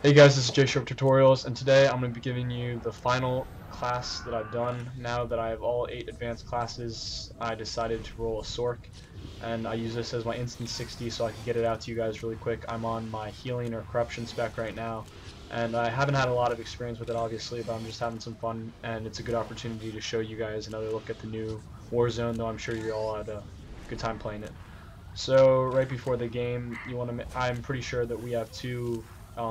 Hey guys, this is SWTOR and today I'm going to be giving you the final class that I've done. Now that I have all 8 advanced classes, I decided to roll a Sorc, and I use this as my instant 60 so I can get it out to you guys really quick. I'm on my healing or corruption spec right now, and I haven't had a lot of experience with it obviously, but I'm just having some fun, and it's a good opportunity to show you guys another look at the new Warzone, though I'm sure you all had a good time playing it. So right before the game, I'm pretty sure that we have two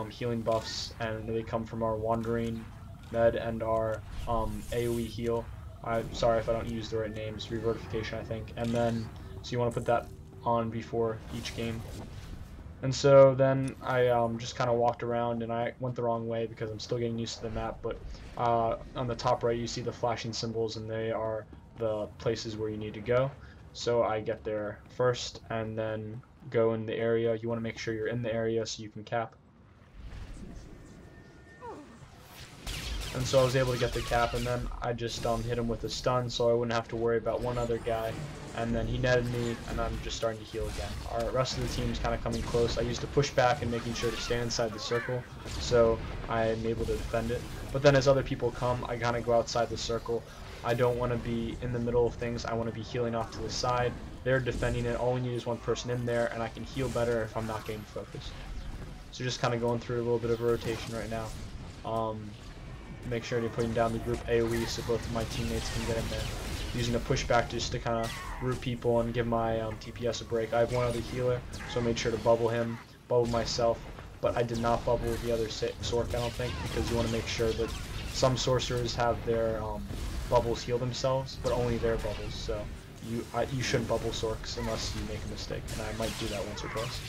healing buffs, and they come from our Wandering Med and our AoE heal. I'm sorry if I don't use the right names. Revertification, I think. And then, so you want to put that on before each game. And so then I just kind of walked around, and I went the wrong way because I'm still getting used to the map. But on the top right, you see the flashing symbols, and they are the places where you need to go. So I get there first, and then go in the area. You want to make sure you're in the area so you can cap. And so I was able to get the cap, and then I just hit him with a stun so I wouldn't have to worry about one other guy. And then he netted me, and I'm just starting to heal again. Our rest of the team's kind of coming close. I used to push back and making sure to stay inside the circle, so I'm able to defend it. But then as other people come, I kind of go outside the circle. I don't want to be in the middle of things. I want to be healing off to the side. They're defending it. All we need is one person in there, and I can heal better if I'm not getting focused. So just kind of going through a little bit of a rotation right now. Make sure to putting down the group AoE so both of my teammates can get in there. Using a pushback just to kind of root people and give my TPS a break. I have one other healer, so I made sure to bubble him, bubble myself, but I did not bubble the other Sorc, I don't think, because you want to make sure that some sorcerers have their bubbles heal themselves, but only their bubbles, so you shouldn't bubble Sorcs unless you make a mistake, and I might do that once or twice.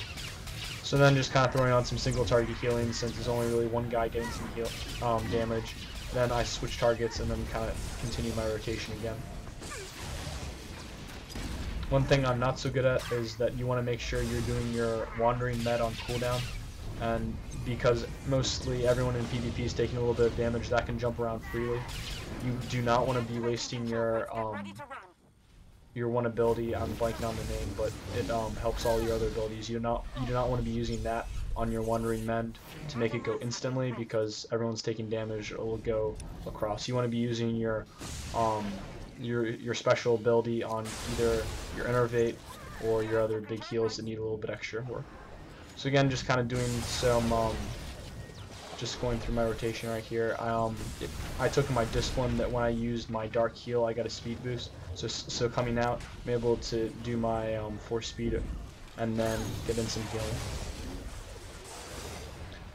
So then just kind of throwing on some single target healing since there's only really one guy getting some heal damage. Then I switch targets and then kind of continue my rotation again. One thing I'm not so good at is that you want to make sure you're doing your Wandering Med on cooldown. And because mostly everyone in PvP is taking a little bit of damage, that can jump around freely. You do not want to be wasting your one ability, I'm blanking on the name, but it helps all your other abilities. You do not want to be using that on your Wandering Mend to make it go instantly because everyone's taking damage. It will go across. You want to be using your special ability on either your Innervate or your other big heals that need a little bit extra work. So again, just kind of doing some just going through my rotation right here. I took my discipline that when I used my dark heal, I got a speed boost. So coming out, I'm able to do my force speed and then get in some healing.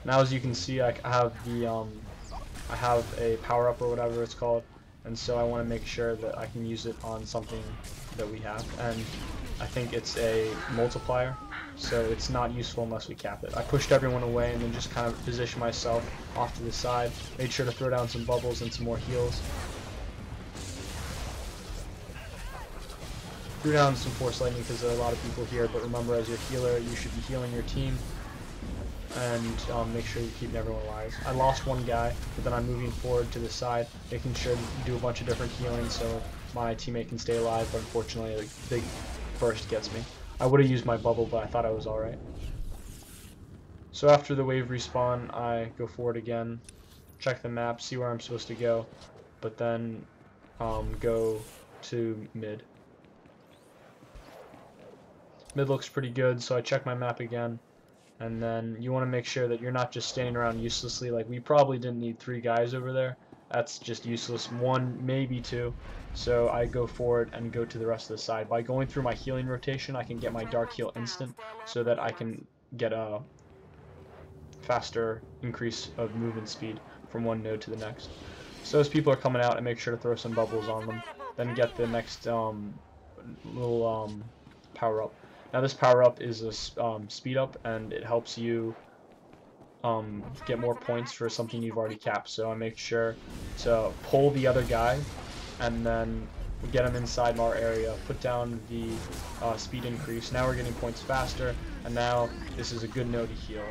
Now, as you can see, I have the I have a power up or whatever it's called, and so I want to make sure that I can use it on something that we have, and I think it's a multiplier, so it's not useful unless we cap it. I pushed everyone away and then just kind of positioned myself off to the side, made sure to throw down some bubbles and some more heals. Threw down some force lightning because there are a lot of people here, but remember, as your healer, you should be healing your team and make sure you're keeping everyone alive. I lost one guy, but then I'm moving forward to the side, making sure to do a bunch of different healing so my teammate can stay alive, but unfortunately a big burst gets me. I would have used my bubble, but I thought I was alright. So after the wave respawn, I go forward again, check the map, see where I'm supposed to go, but then go to mid. Mid looks pretty good, so I check my map again. And then you want to make sure that you're not just standing around uselessly. Like, we probably didn't need 3 guys over there. That's just useless. 1, maybe 2. So I go forward and go to the rest of the side. By going through my healing rotation, I can get my dark heal instant so that I can get a faster increase of movement speed from one node to the next. So as people are coming out, I make sure to throw some bubbles on them. Then get the next little power up. Now this power up is a speed up, and it helps you get more points for something you've already capped. So I make sure to pull the other guy, and then we get him inside our area, put down the speed increase. Now we're getting points faster, and now this is a good node to heal.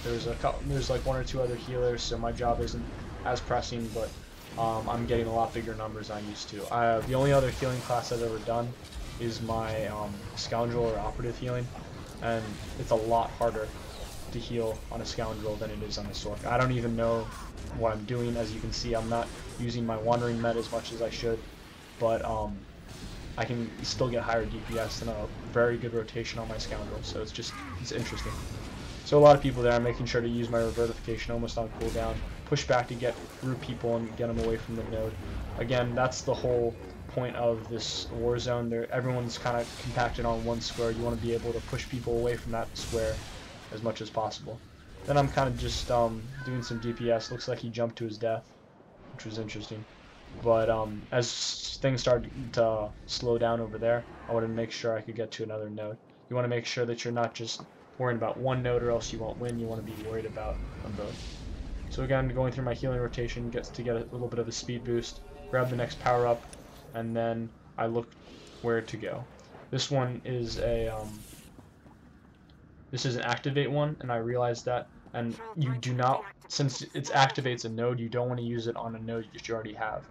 There's like 1 or 2 other healers, so my job isn't as pressing, but I'm getting a lot bigger numbers than I used to. The only other healing class I've ever done is my Scoundrel or Operative healing, and it's a lot harder to heal on a Scoundrel than it is on a Sorc. I don't even know what I'm doing. As you can see, I'm not using my Wandering Med as much as I should, but I can still get higher DPS and a very good rotation on my Scoundrel, so it's interesting. So a lot of people there, I'm making sure to use my Revertification almost on cooldown, push back to get through people and get them away from the node. Again, that's the whole point of this war zone. Everyone's kind of compacted on one square. You want to be able to push people away from that square as much as possible. Then I'm kind of just doing some DPS. Looks like he jumped to his death, which was interesting. But as things started to slow down over there, I wanted to make sure I could get to another node. You want to make sure that you're not just worrying about one node or else you won't win. You want to be worried about them both. So again, going through my healing rotation gets to get a little bit of a speed boost, grab the next power up, and then I look where to go. This one is a this is an activate one, and I realized that. And you do not, since it activates a node, you don't want to use it on a node that you already have.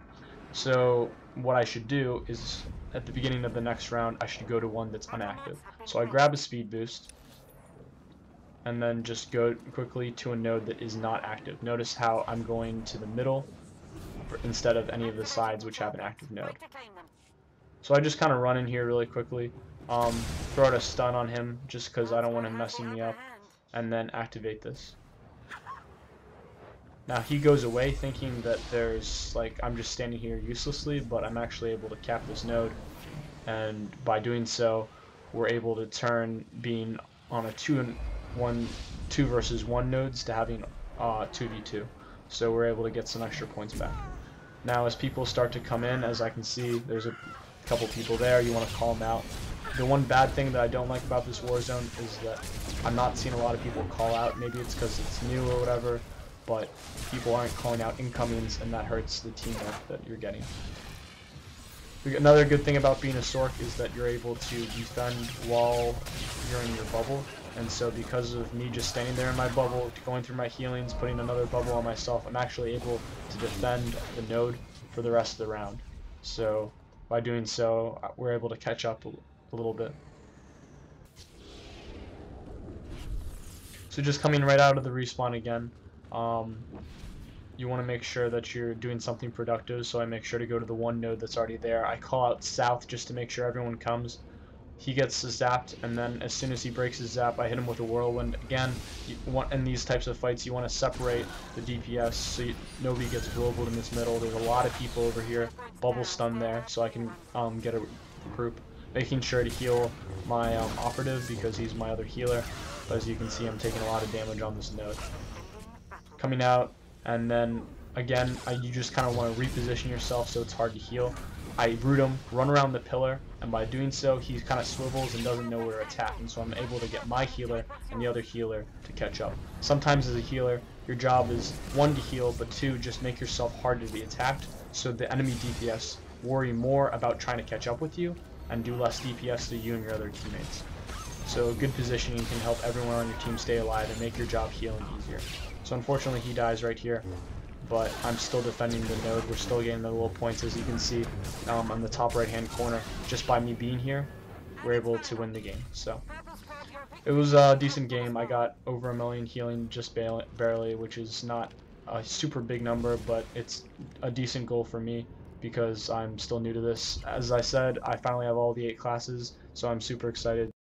So what I should do is at the beginning of the next round, I should go to one that's unactive. So I grab a speed boost, and then just go quickly to a node that is not active. Notice how I'm going to the middle instead of any of the sides which have an active node. So I just kind of run in here really quickly, throw out a stun on him just because I don't want him messing me up, and then activate this. Now he goes away thinking that I'm just standing here uselessly, but I'm actually able to cap this node, and by doing so, we're able to turn being on a 2 versus 1 nodes to having 2v2. So we're able to get some extra points back. Now as people start to come in, as I can see, there's a couple people there. You want to call them out. The one bad thing that I don't like about this war zone is that I'm not seeing a lot of people call out. Maybe it's because it's new or whatever, but people aren't calling out incomings, and that hurts the teamwork that you're getting. Another good thing about being a Sorc is that you're able to defend while you're in your bubble, and so because of me just standing there in my bubble, going through my healings, putting another bubble on myself, I'm actually able to defend the node for the rest of the round. So by doing so, we're able to catch up a little bit. So just coming right out of the respawn again, you want to make sure that you're doing something productive, so I make sure to go to the one node that's already there. I call out south just to make sure everyone comes. He gets zapped, and then as soon as he breaks his zap, I hit him with a whirlwind. Again, in these types of fights, you want to separate the DPS so nobody gets global in this middle. There's a lot of people over here. Bubble stun there, so I can get a group. Making sure to heal my operative because he's my other healer. But as you can see, I'm taking a lot of damage on this node. Coming out, and then again, you just kind of want to reposition yourself so it's hard to heal. I root him, run around the pillar, and by doing so, he kind of swivels and doesn't know where to attack, and so I'm able to get my healer and the other healer to catch up. Sometimes as a healer, your job is 1 to heal, but 2, just make yourself hard to be attacked, so the enemy DPS worry more about trying to catch up with you, and do less DPS to you and your other teammates. So good positioning can help everyone on your team stay alive and make your job healing easier. So unfortunately he dies right here, but I'm still defending the node. We're still getting the little points, as you can see on the top right hand corner. Just by me being here, we're able to win the game. So it was a decent game. I got over 1 million healing just barely, which is not a super big number, but it's a decent goal for me because I'm still new to this. As I said, I finally have all the 8 classes, so I'm super excited